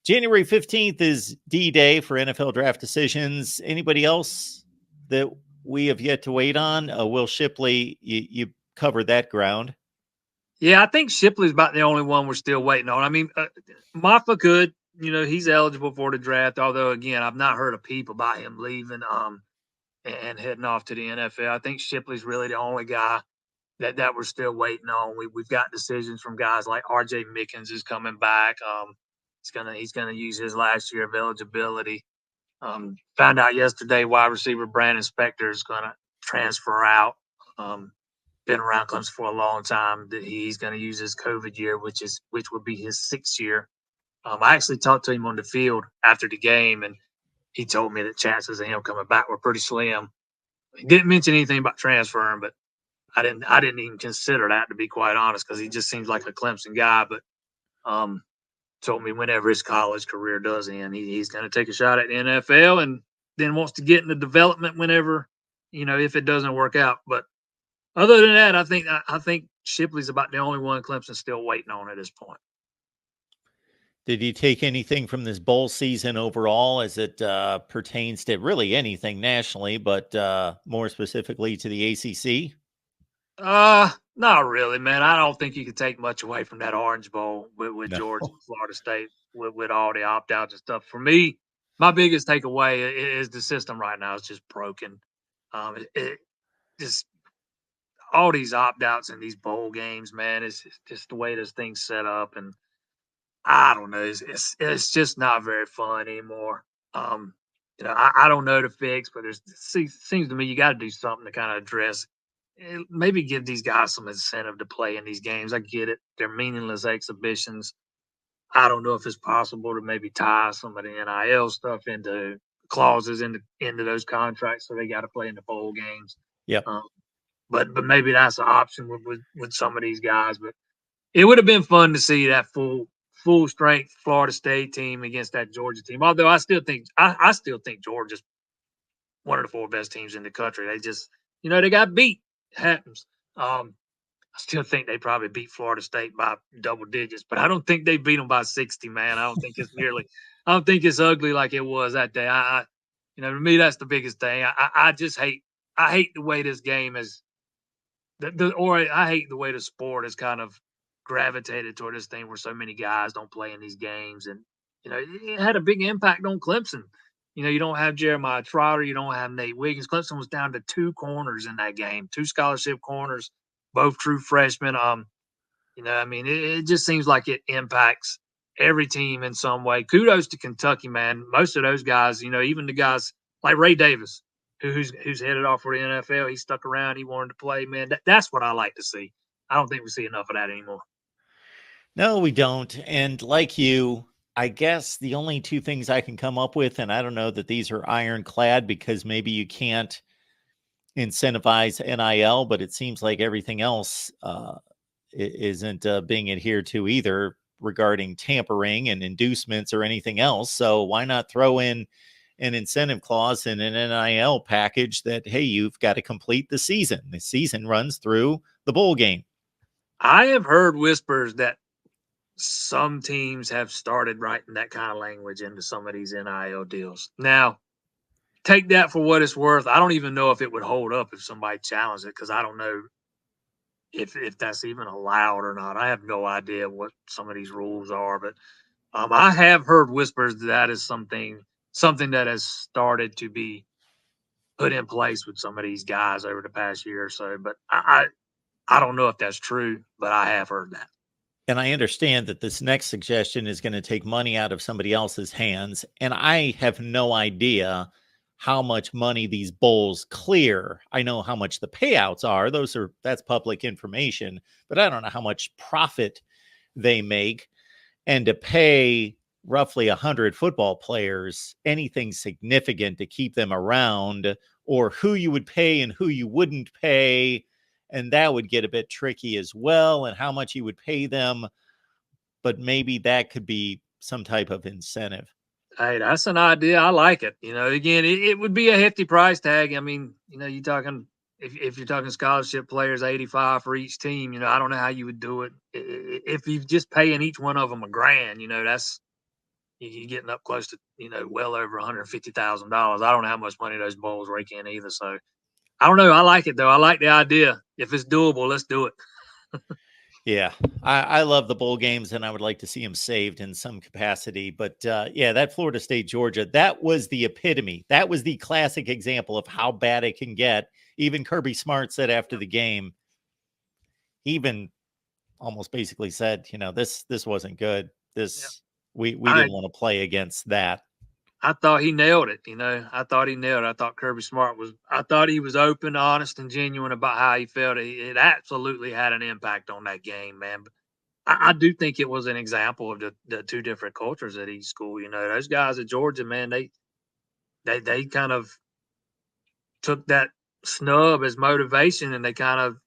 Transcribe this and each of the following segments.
January 15th is D-Day for NFL draft decisions. Anybody else that we have yet to wait on? Will Shipley, you covered that ground. Yeah, I think Shipley's about the only one we're still waiting on. I mean, Maffa could, he's eligible for the draft, although, again, I've not heard a peep about him leaving and heading off to the NFL. I think Shipley's really the only guy that we're still waiting on. We've got decisions from guys like R.J. Mickens is coming back. He's gonna use his last year of eligibility. Found out yesterday wide receiver Brandon Spector is gonna transfer out. Been around Clemson for a long time. That he's going to use his COVID year, which would be his 6th year. I actually talked to him on the field after the game, and he told me that chances of him coming back were pretty slim. He didn't mention anything about transferring, but I didn't even consider that, to be quite honest, because he just seems like a Clemson guy. But told me whenever his college career does end, he's going to take a shot at the NFL, and then wants to get into development whenever, if it doesn't work out. But other than that, I think Shipley's about the only one Clemson's still waiting on at this point. Did you take anything from this bowl season overall as it pertains to really anything nationally, but more specifically to the ACC? Not really, man. I don't think you can take much away from that Orange Bowl with Georgia and Florida State with all the opt-outs and stuff. For me, my biggest takeaway is the system right now is just broken. It just all these opt-outs in these bowl games, man, it's just the way this thing's set up, and I don't know, it's just not very fun anymore. I don't know the fix, but it seems to me you got to do something to kind of address. Maybe give these guys some incentive to play in these games. I get it; they're meaningless exhibitions. I don't know if it's possible to maybe tie some of the NIL stuff into clauses into those contracts, so they got to play in the bowl games. Yeah. But maybe that's an option with some of these guys. But it would have been fun to see that full strength Florida State team against that Georgia team. Although I still think Georgia's one of the 4 best teams in the country. They just they got beat. It happens. I still think they probably beat Florida State by double digits, but I don't think they beat them by 60. Man, I don't think it's nearly. I don't think it's ugly like it was that day. To me that's the biggest thing. I just hate. I hate the way this game is. I hate the way the sport has kind of gravitated toward this thing where so many guys don't play in these games, and it had a big impact on Clemson. You don't have Jeremiah Trotter, you don't have Nate Wiggins. Clemson was down to 2 corners in that game, 2 scholarship corners, both true freshmen. It just seems like it impacts every team in some way. Kudos to Kentucky, man. Most of those guys, even the guys like Ray Davis, who's headed off for the NFL. He stuck around. He wanted to play, man. That's what I like to see. I don't think we see enough of that anymore. No, we don't. And like you, I guess the only 2 things I can come up with, and I don't know that these are ironclad because maybe you can't incentivize NIL, but it seems like everything else isn't being adhered to either regarding tampering and inducements or anything else. So why not throw in an incentive clause in an NIL package that, hey, you've got to complete the season. The season runs through the bowl game. I have heard whispers that some teams have started writing that kind of language into some of these NIL deals. Now, take that for what it's worth. I don't even know if it would hold up if somebody challenged it, because I don't know if that's even allowed or not. I have no idea what some of these rules are, but I have heard whispers that is something that has started to be put in place with some of these guys over the past year or so. But I don't know if that's true, but I have heard that. And I understand that this next suggestion is going to take money out of somebody else's hands. And I have no idea how much money these bowls clear. I know how much the payouts are. That's public information, but I don't know how much profit they make. And to pay roughly 100 football players anything significant to keep them around, or who you would pay and who you wouldn't pay, and that would get a bit tricky as well, and how much you would pay them. But maybe that could be some type of incentive. Hey, that's an idea. I like it. Again, it would be a hefty price tag. I mean, you're talking if you're talking scholarship players, 85 for each team. I don't know how you would do it if you just paying each one of them $1,000. you're getting up close to, well over $150,000. I don't know how much money those bowls rake in either. So I don't know. I like it though. I like the idea. If it's doable, let's do it. Yeah, I love the bowl games, and I would like to see them saved in some capacity. But yeah, that Florida State Georgia, that was the epitome. That was the classic example of how bad it can get. Even Kirby Smart said after the game, he even almost basically said, this wasn't good. This we didn't want to play against that. I thought he nailed it. I thought he nailed it. I thought Kirby Smart I thought he was open, honest, and genuine about how he felt. It absolutely had an impact on that game, man. But I do think it was an example of the two different cultures at each school. Those guys at Georgia, man, they kind of took that snub as motivation, and they kind of,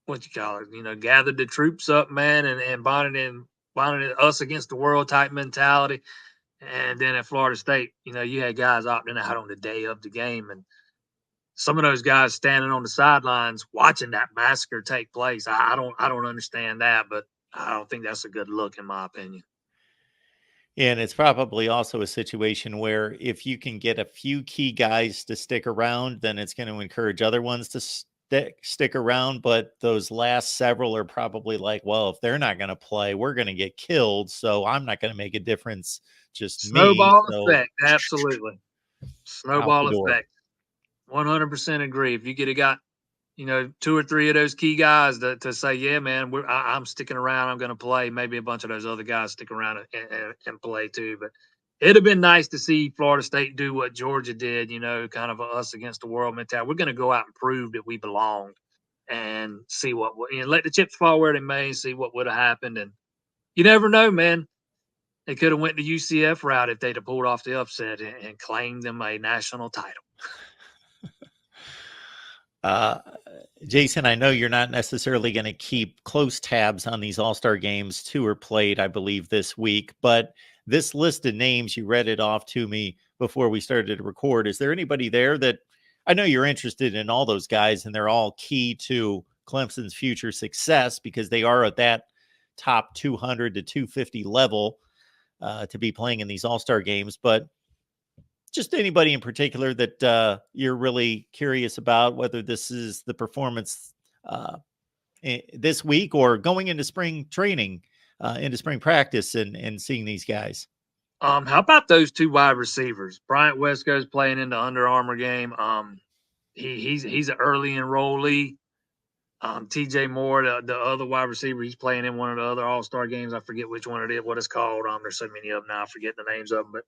what you call it, gathered the troops up, man, and bonded us against the world type mentality. And then at Florida State, you had guys opting out on the day of the game, and some of those guys standing on the sidelines watching that massacre take place. I don't understand that, but I don't think that's a good look in my opinion. And it's probably also a situation where if you can get a few key guys to stick around, then it's going to encourage other ones to stick around. But those last several are probably like, well, if they're not going to play, we're going to get killed. So I'm not going to make a difference. Just Snowball me. effect. Absolutely. Snowball effect. 100% agree. If you get a guy, 2 or 3 of those key guys to say, yeah, man, I'm sticking around. I'm going to play. Maybe a bunch of those other guys stick around and play too. But it'd have been nice to see Florida State do what Georgia did, kind of us against the world mentality. We're going to go out and prove that we belonged and see let the chips fall where they may and see what would have happened. And you never know, man. They could have went the UCF route if they'd have pulled off the upset and claimed them a national title. Jason, I know you're not necessarily going to keep close tabs on these All-Star games. 2 are played, I believe, this week. But this list of names, you read it off to me before we started to record. Is there anybody there that I know you're interested in all those guys, and they're all key to Clemson's future success because they are at that top 200 to 250 level to be playing in these All-Star games. But just anybody in particular that you're really curious about, whether this is the performance this week or going into spring training, into spring practice and seeing these guys? How about those 2 wide receivers? Bryant Wesco's playing in the Under Armour game. He's an early enrollee. TJ Moore, the other wide receiver, he's playing in one of the other All-Star games. I forget which one it is, what it's called. There's so many of them now, I forget the names of them.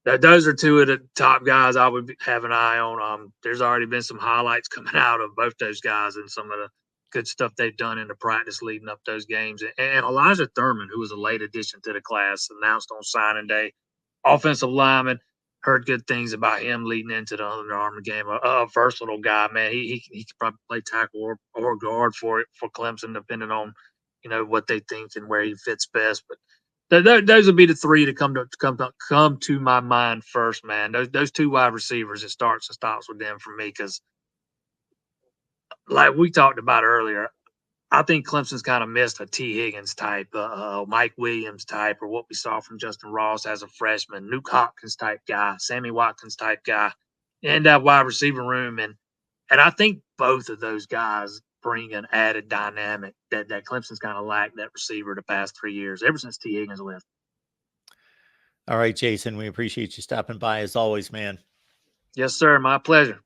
But those are 2 of the top guys I would have an eye on. There's already been some highlights coming out of both those guys and some of the good stuff they've done in the practice leading up those games. And Elijah Thurman, who was a late addition to the class, announced on signing day, offensive lineman. Heard good things about him leading into the Under Armour game. A versatile guy, man. He could probably play tackle or guard for Clemson, depending on what they think and where he fits best. But those would be the 3 to come to my mind first, man. Those 2 wide receivers, it starts and stops with them for me because, like we talked about earlier, I think Clemson's kind of missed a T. Higgins type, Mike Williams type, or what we saw from Justin Ross as a freshman, Nuke Hopkins type guy, Sammy Watkins type guy, and that wide receiver room. And I think both of those guys bring an added dynamic that Clemson's kind of lacked that receiver the past 3 years, ever since T. Higgins left. All right, Jason, we appreciate you stopping by as always, man. Yes, sir. My pleasure.